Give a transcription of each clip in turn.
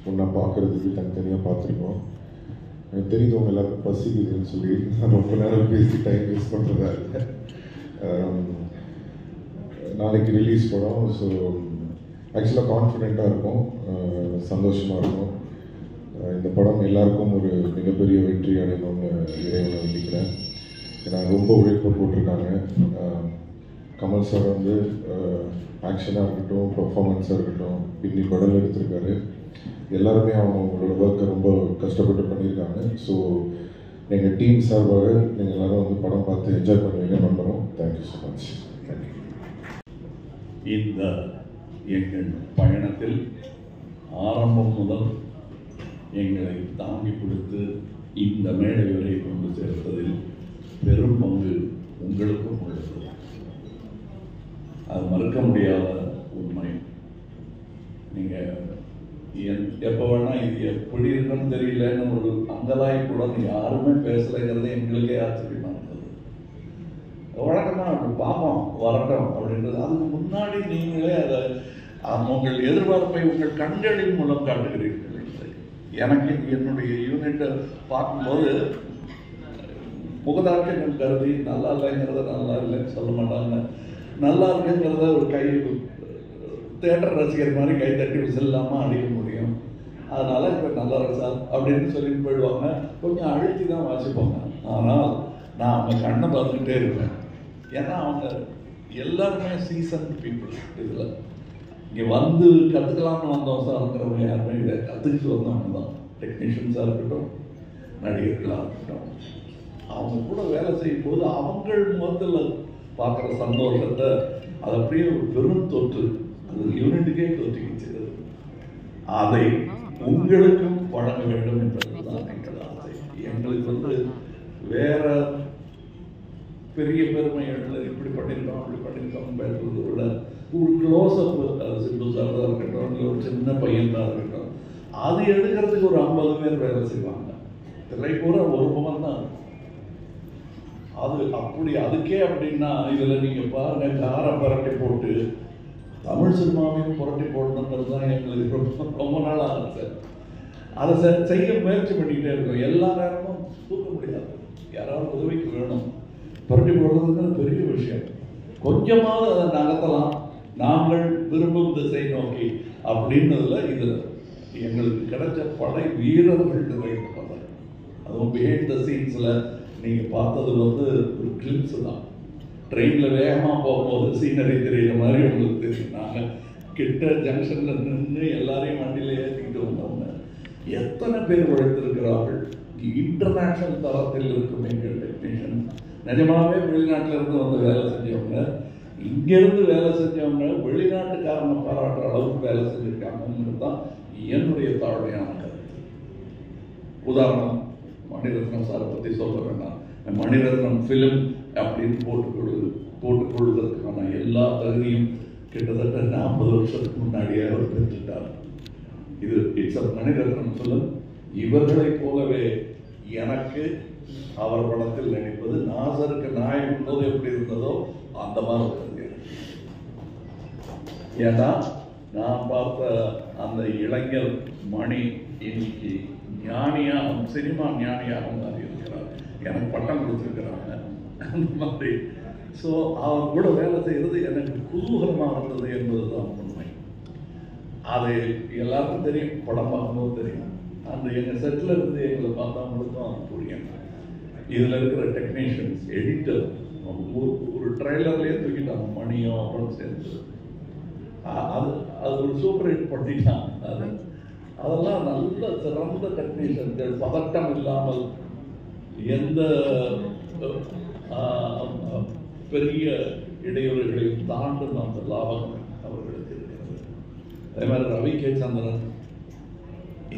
ஒன்றா பார்க்குறதுக்கு தனித்தனியாக பார்த்துருக்கோம். எனக்கு தெரியுது உங்கள் எல்லாருக்கும் பசிக்குதுன்னு சொல்லி நான் ரொம்ப நேரம் பேசி டைம் வேஸ்ட் பண்ணுறதா இல்லை. நாளைக்கு ரிலீஸ் படம். ஸோ ஆக்சுவலாக கான்ஃபிடெண்ட்டாக இருக்கும், சந்தோஷமாக இருக்கும். இந்த படம் எல்லாருக்கும் ஒரு மிகப்பெரிய வெற்றி அடையணும்னு இறைவனை வேண்டிக்கிறேன். ஏன்னா ரொம்ப உழைப்பு போட்டிருக்காங்க. கமல் சார் வந்து ஆக்ஷனாக இருக்கட்டும், பர்ஃபார்மன்ஸாக இருக்கட்டும், பின்னி படம் எடுத்திருக்காரு. எல்லாருமே அவங்களோட ஒர்க்கை ரொம்ப கஷ்டப்பட்டு பண்ணியிருக்காங்க. ஸோ எங்கள் டீம் சார்பாக நீங்கள் எல்லோரும் வந்து படம் பார்த்து என்ஜாய் பண்ணுவீங்க நம்புகிறோம். Thank you so much. தேங்க்யூ. இந்த எங்கள் பயணத்தில் ஆரம்பம் முதல் எங்களை தாங்கி கொடுத்து இந்த மேடை வரை கொண்டு சேர்த்ததில் பெரும் பங்கு உங்களுக்கும் உள்ளது. அது மறுக்க முடியாத உண்மை. நீங்கள் எப்போ வேணால் இது எப்படி இருக்குன்னு தெரியலன்னு ஒரு அங்கலாய் கூட யாருமே பேசலைங்கிறது எங்களுக்கே ஆச்சரியமாக இருந்தது. வழக்கமாக அப்படி பார்ப்போம் வரட்டும் அப்படின்றது. அதுக்கு முன்னாடி நீங்களே அதை உங்கள் எதிர்பார்ப்பை உங்கள் கண்களின் மூலம் காட்டுகிறீர்கள். எனக்கு என்னுடைய யூனிட்டை பார்க்கும்போது முகதாட்சங்கள் கருதி நல்லா இல்லைங்கிறத நல்லா இல்லைன்னு சொல்ல மாட்டாங்க, நல்லா இருக்குங்கிறத ஒரு கை தேட்டர் ரசிகர் மாதிரி கை தட்டி விசில் இல்லாமல் அடிக்க முடியும். அதனால் இப்போ நல்லா இருக்கா அப்படின்னு சொல்லிட்டு போயிடுவாங்க. கொஞ்சம் அழுத்தி தான் வாசிப்பாங்க. ஆனால் நான் அவங்க கண்ணை பார்த்துக்கிட்டே இருப்பேன். ஏன்னா அவங்க எல்லாருமே சீசன் பீப்புள். இதில் இங்கே வந்து கற்றுக்கலாம்னு வந்தோம் சார்ங்கிறவங்க யாருமே இதை கற்றுக்கிட்டு வந்தவங்க தான். டெக்னீஷியன்ஸாக இருக்கட்டும், நடிகர்களாக இருக்கட்டும், அவங்க கூட வேலை செய்யும் போது அவங்கள் முகத்தில் பார்க்குற சந்தோஷத்தை அது அப்படியே ஒரு பெரும் தொற்று, அது யூனிட்டுக்கே தொற்றிக்கிச்சு. அதை உங்களுக்கும் வழங்க வேண்டும் என்பதுதான் எங்கள் ஆசை. எங்களுக்கு வந்து வேற பெரிய பெருமைகள் இப்படி பண்ணியிருக்கோம் அப்படி பண்ணியிருக்கோம் பேசுறதை விட ஒரு க்ளோஸ்அப், சிந்து சார் தான் இருக்கட்டும், இல்லை ஒரு சின்ன பையன் தான் இருக்கட்டும், அது எடுக்கிறதுக்கு ஒரு 50 பேர் வேலை செய்வாங்க. திரை பூரா ஒரு முகம் தான் அது. அப்படி அதுக்கே அப்படின்னா இதில் நீங்கள் பாருங்கள், காரை புரட்டி போட்டு தமிழ் சினிமாவையும் புரட்டி போடணுன்றது தான் எங்களுக்கு ரொம்ப நாள் ஆசை. அதை செய்ய முயற்சி பண்ணிக்கிட்டே இருக்கோம். எல்லா நேரமும் தூக்க முடியாது, யாராவது உதவிக்கு வேணும். புரட்டி போடுறதுன்னு பெரிய விஷயம். கொஞ்சமாவது அதை நகர்த்தலாம், நாங்கள் விரும்பும் திசை நோக்கி அப்படின்றதுல இதில் எங்களுக்கு கிடைச்ச படை வீரர்கள் நிறைவேற்ற. அதுவும் பிஹைண்ட் த சீன்ஸில் நீங்கள் பார்த்தது வந்து ஒரு கிளிப்ஸ் தான். ட்ரெயினில் வேகமாக போகும்போது சீனரி தெரிகிற மாதிரி உங்களுக்கு தெரியும். நாங்கள் கிட்ட ஜங்ஷனில் நின்று எல்லாரையும் வண்டியில் ஏற்றிக்கிட்டு வந்தவங்க எத்தனை பேர் உழைத்திருக்கிறார்கள். இன்டர்நேஷ்னல் தரத்தில் இருக்கும் எங்கள் டெக்னீஷியன். நிஜமாகவே வெளிநாட்டிலேருந்து வந்து வேலை செஞ்சவங்க, இங்கேருந்து வேலை செஞ்சவங்க வெளிநாட்டுக்காரங்க பாராட்டுற அளவுக்கு வேலை செஞ்சுருக்காங்கன்றது தான் என்னுடைய தாழ்மையான கருத்து. உதாரணம், மணிரத்னம் சாரை பற்றி சொல்ல வேண்டாம். மணிரத்னம் ஃபிலிம் அப்படின்னு போட்டுக்கொள்வதற்கான எல்லா தகுதியும் கிட்டத்தட்ட 40 வருஷத்துக்கு முன்னாடியே அவர் பெற்றுட்டார். இது இட்ஸ் அ மணிரத்னம் ஃபிலிம். இவர்களைப் போலவே எனக்கு அவர் படத்தில் நடிப்பது, நாசருக்கு நாயகன் போது எப்படி இருந்ததோ அந்த மாதிரி இருந்தது. ஏன்னா நான் பார்த்த அந்த இளைஞர் மணி இன்னைக்கு ஞானியாக, சினிமா ஞானியாக மாறி இருக்கிறார். எனக்கு பட்டம் கொடுத்துருக்கிறாங்க அந்த மாதிரி. ஸோ அவர் கூட வேலை செய்கிறது எனக்கு குதூகலமாக இருந்தது என்பது தான் உண்மை. அது எல்லாருக்கும் தெரியும், படம் பார்க்கும்போது தெரியும். அந்த எங்கள் செட்டில் இருந்து எங்களை பார்த்தவங்களுக்கும் அது புரியும். இதில் இருக்கிற டெக்னீஷியன்ஸ், எடிட்டர், ஒரு ட்ரெய்லர்லேயே தூக்கிட்டாங்க மணியும் அப்புறம் சேர்ந்து. அது ஒரு சூப்பர் ஹிட் பண்ணிட்டாங்க. அதெல்லாம் நல்ல சிறந்த டெக்னீஷியன்கள், பதட்டம் இல்லாமல் எந்த பெரிய இடையூறுகளையும் தாண்டும் அந்த லாபம் அவர்களுக்கு இருக்கிறது. அதே மாதிரி ரவி கே சந்திரன்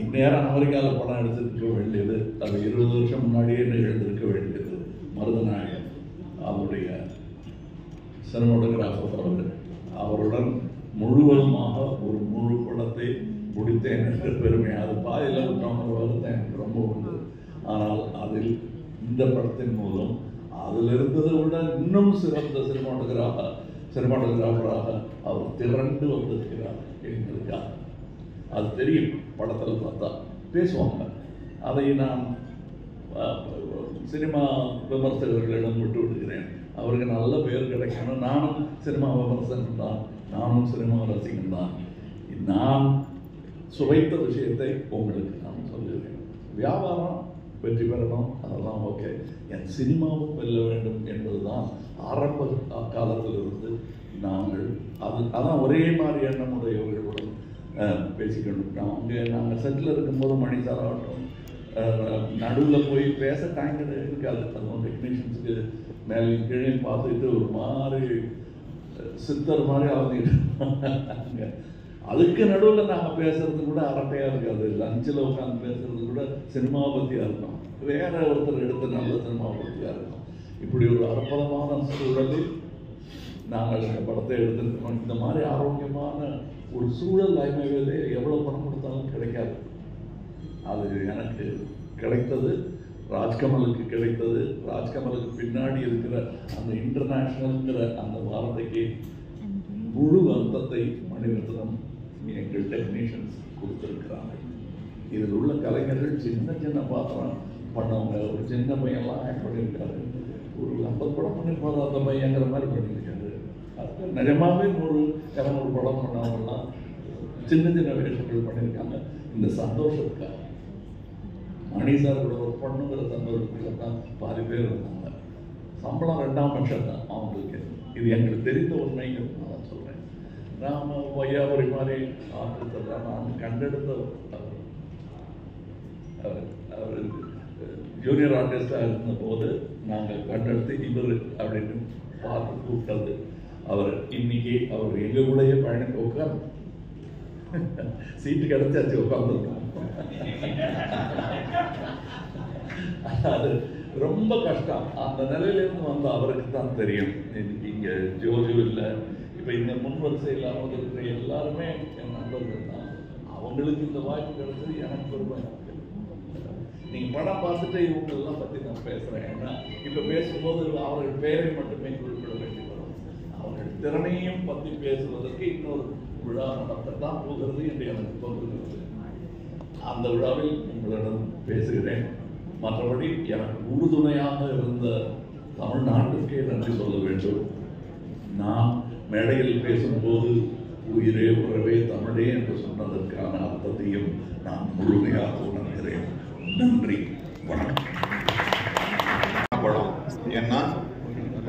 இந்நேரம் அமெரிக்காவில் படம் எடுத்துருக்க வேண்டியது, அது 20 வருஷம் முன்னாடியே எழுந்திருக்க வேண்டியது. மருதநாயகன் அவருடைய சினிமாட்டோகிராஃபர் அவருடன் முழுவதுமாக ஒரு முழு படத்தை முடித்தேன் என்ற பெருமை. அது பாதியில் விட்டவங்க வருத்தம் எனக்கு ரொம்ப உண்டு. ஆனால் அதில் இந்த படத்தின் மூலம் அதில் இருந்ததை விட இன்னும் சிறந்த சினிமாட்டோகிராஃபராக அவர் திரண்டு வந்திருக்கிறார் எங்களுக்காக. அது தெரியும் படத்தில் பார்த்தா பேசுவாங்க. அதை நான் சினிமா விமர்சகர்களிடம் விட்டு விடுகிறேன். அவருக்கு நல்ல பேர் கிடைக்கணும். நானும் சினிமா விமர்சகன் தான், நானும் சினிமா ரசிகன் தான். நான் சுவைத்த விஷயத்தை உங்களுக்கு நான் சொல்லுகிறேன். வியாபாரம் வெற்றி பெறணும், அதெல்லாம் ஓகே. என் சினிமாவும் வெல்ல வேண்டும் என்பதுதான் ஆரம்ப காலத்திலிருந்து நாங்கள் அதான் ஒரே மாதிரி எண்ணமுடையவர்களுடன் பேசிக்கொண்டு நாங்கள் செட்டில் இருக்கும்போது மணி சார் ஆகட்டும், நடுவில் போய் பேச டைம் இருக்காது. அதுவும் டெக்னீஷியன்ஸுக்கு மேலே கீழே பார்த்துக்கிட்டு ஒரு மாதிரி சித்தர் மாதிரி ஆகுதுங்க. அதுக்கு நடுவில் நாங்கள் பேசுறது கூட அரட்டையாக இருக்காது. லஞ்சில் உட்காந்து பேசுறது கூட சினிமாவை பற்றியாக இருக்கும். வேற ஒருத்தர் எடுத்து நல்ல சினிமாவை பற்றியாக இருக்கும். இப்படி ஒரு அற்புதமான சூழலில் நாங்கள் இந்த படத்தை எடுத்துருக்கோம். இந்த மாதிரி ஆரோக்கியமான ஒரு சூழல் ஐமையிலே எவ்வளோ பணம் கொடுத்தாலும் கிடைக்காது. அது எனக்கு கிடைத்தது, ராஜ்கமலுக்கு கிடைத்தது. ராஜ்கமலுக்கு பின்னாடி இருக்கிற அந்த இன்டர்நேஷ்னல்ங்கிற அந்த வார்த்தைக்கு முழு அர்த்தத்தை மணிரத்னம் எங்கள் டெக்னீஷியன்ஸ் கொடுத்துருக்கிறாங்க. இதில் உள்ள கலைஞர்கள் சின்ன சின்ன பாத்திரம் பண்ணவங்க. ஒரு சின்ன பையன்லாம் ஆக்ட் பண்ணியிருக்காரு. ஒரு 50 படம் பண்ணியிருப்பாரு அந்த பையங்கிற மாதிரி பண்ணியிருக்காரு. அது நிஜமாவே 100-200 படம் பண்ணவங்கலாம் சின்ன சின்ன வேஷங்கள் பண்ணியிருக்காங்க. இந்த சந்தோஷத்துக்காக மணி சார் கூட ஒரு பொண்ணுங்கிற சந்தோஷத்துக்கு தான் பாதி பேர் இருந்தாங்க. சம்பளம் 2ஆம் பட்சம் தான் அவங்களுக்கு. இது எங்களுக்கு தெரிந்த உண்மைகள் நான் சொல்கிறேன். நாம் வையாபுரி மாதிரி ஆர்டிஸ்ட் நான் கண்டெடுத்த அவர் ஜூனியர் ஆர்டிஸ்டாக இருந்தபோது நாங்கள் கண்டெடுத்து இவர் அப்படின்னு பார்த்து கூப்பிட்டது அவர். இன்னைக்கு அவர் எங்கள் கூடயே பயணித்து உட்காந்து சீட்டு கிடைச்சாச்சு உட்காந்துருக்கோம். அது ரொம்ப கஷ்டம். அந்த நிலையிலேருந்து வந்து அவருக்கு தான் தெரியும். இன்னைக்கு இங்கே ஜோஜோ இல்லை, இப்போ இந்த முன்வரிசையில் அவங்க இருக்கிற எல்லாருமே என் நண்பர்கள் தான். அவங்களுக்கு இந்த வாய்ப்பு கிடைச்சது எனக்கு பெருமை. நீங்கள் படம் பார்த்துட்டு இவங்களெல்லாம் பற்றி நான் பேசுகிறேன். ஏன்னா இப்போ பேசும்போது அவர்கள் பெயரை மட்டுமே குறிப்பிட வேண்டி வரும். அவர்கள் திறமையும் பற்றி பேசுவதற்கு இன்னொரு விழா நடத்தத்தான் போகிறது என்று எனக்கு தோன்றுகிறது. அந்த விழாவில் உங்களிடம் பேசுகிறேன். மற்றபடி எனக்கு உறுதுணையாக இருந்த தமிழ்நாட்டுக்கே நன்றி சொல்ல வேண்டும். நான் மேடையில் பேசும்போது உயிரே உறவே தமிழே என்று சொன்னதற்கான அர்த்தத்தையும் நான் முழுமையாக உணர்கிறேன். நன்றி, வணக்கம். படம் ஏன்னா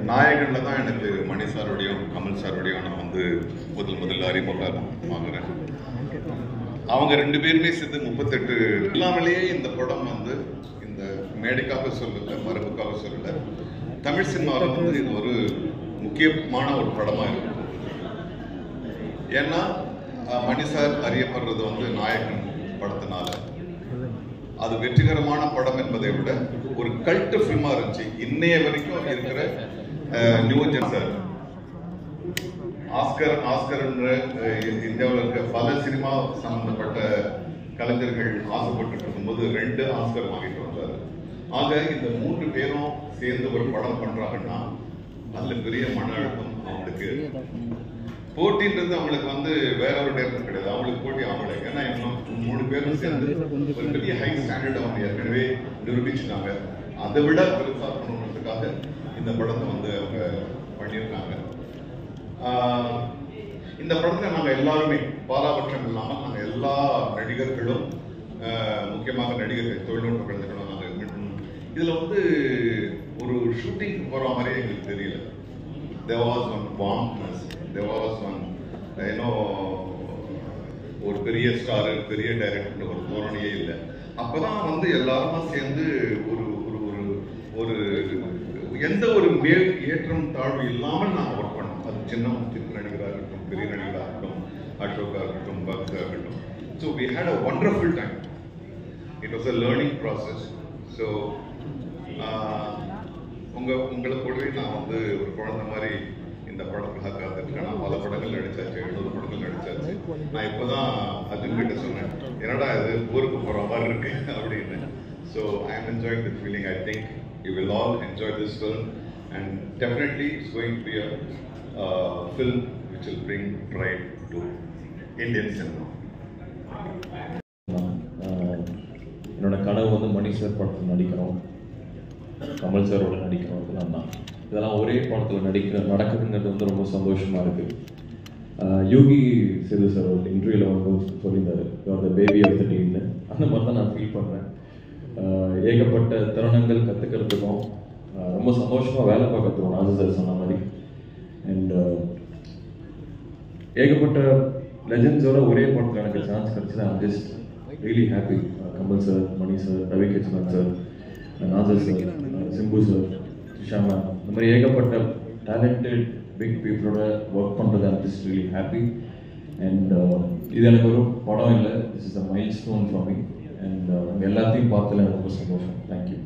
நாயகன்ல தான் எனக்கு மணி சாரோடையும் கமல் சாரோடையும் நான் வந்து முதல்ல அறிமுகமாகிறேன். அவங்க 2 பேருமே சேர்ந்து 38 இல்லாமலேயே இந்த படம் வந்து இந்த மேடைக்காக சொல்லல, மரபுக்காக சொல்லல, தமிழ் சினிமாவில் வந்து இது ஒரு முக்கியமான ஒரு படமா இருக்கும். ஏன்னா மணி சார் அறியப்படுறது வந்து நாயகன் படத்தினால. அது வெற்றிகரமான படம் என்பதை விட ஒரு கல்ட் ஃபில்மா இருந்துச்சு. இன்னைய வரைக்கும் இருக்கிற நியூ ஜென் சார் ஆஸ்கர் இந்தியாவில் இருக்க பல சினிமா சம்பந்தப்பட்ட கலைஞர்கள் ஆசைப்பட்டு இருக்கும்போது 2 ஆஸ்கர் வாங்கிட்டு வந்தாரு. ஆக இந்த 3 பேரும் சேர்ந்து ஒரு படம் பண்றாங்கன்னா அதுல பெரிய மன அழுத்தம் அவங்களுக்கு. போட்டின்றது அவங்களுக்கு வந்து வேற ஒரு டேரக்டர் கிடையாது, அவங்களுக்கு போட்டி அவங்களுக்கு. ஏன்னா 3 பேரும் சேர்ந்து ஒரு பெரிய ஹை ஸ்டாண்டர்ட் அவங்க ஏற்கனவே நிரூபிச்சுட்டாங்க. அதை விட பெருசா பண்ணணுன்றதுக்காக இந்த படத்தை வந்து அவங்க பண்ணியிருக்காங்க. இந்த படத்துல நாங்க எல்லாருமே பாராபட்சம் இல்லாமல் நாங்க எல்லா நடிகர்களும், முக்கியமாக நடிகர்கள், தொழில்நுட்ப கலைஞர்களும் நாங்க இதுல வந்து ஒரு ஷூட்டிங் போற மாதிரியே எங்களுக்கு தெரியல. There was one warmness, there was one ஒரு பெரிய ஸ்டார், பெரிய டைரக்டர் ஒரு தோரணையே இல்லை. அப்பதான் வந்து எல்லாருமா சேர்ந்து ஒரு ஒரு எந்த ஒரு மேல் ஏற்றம் தாழ்வு இல்லாமல் நாங்கள் ஒர்க் பண்ணோம். அது சின்ன நடிகராக இருக்கட்டும், பெரிய நடிகராக இருக்கட்டும், அசோகா இருக்கட்டும், பக்தா இருக்கட்டும். So we had a wonderful time. It was a learning process. So உங்களை கூடவே நான் வந்து ஒரு குழந்தை மாதிரி இந்த படத்துக்காக காத்துருக்கேன். நான் பல படங்கள் நடிச்சாச்சு, 70 படங்கள் நடிச்சாச்சு. நான் இப்போதான் அர்ஜுன் கிட்ட சொன்னேன், என்னடா இது ஊருக்கு போகிற மாதிரி இருக்கு அப்படின்னு. So I am enjoying the feeling. I think you will all enjoy this film, and definitely it's going to be a film which will bring pride to Indian cinema. என்னோட கனவு வந்து மணி சார் படத்தில் நடிக்கணும், கமல் சாரோட நடிக்கணும். இதெல்லாம் ஒரே படத்தில் நடக்குதுங்கிறது வந்து ரொம்ப சந்தோஷமாக இருக்குது. யோகி சேது சார் ஒரு இன்டர்வியூவில் வந்து சொல்லியிருந்தார், த பேபி ஆஃப் த டீம்னு. அந்த மாதிரி தான் நான் ஃபீல் பண்ணுறேன். ஏகப்பட்ட தருணங்கள் கற்றுக்கிறதுக்கும் ரொம்ப சந்தோஷமாக வேலை பார்க்கறதுக்கும் நாசர் சார் சொன்ன மாதிரி. அண்ட் ஏகப்பட்ட லெஜண்ட்ஸோட ஒரே படத்தில் எனக்கு சான்ஸ் கிடச்சிது. I'm just really happy. Kamal sir, Mani sir, Ravi Krishnan sir, Nassar sir, Simbu sir, Shama, இந்த மாதிரி ஏகப்பட்ட டேலண்டட் பிக் பீப்புளோட ஒர்க் பண்ணுறது I'm just really happy. And இது எனக்கு ஒரு படம் இல்லை, this is a milestone for me. And எல்லாத்தையும் பார்த்ததில் எனக்கு ரொம்ப சந்தோஷம். தேங்க்யூ.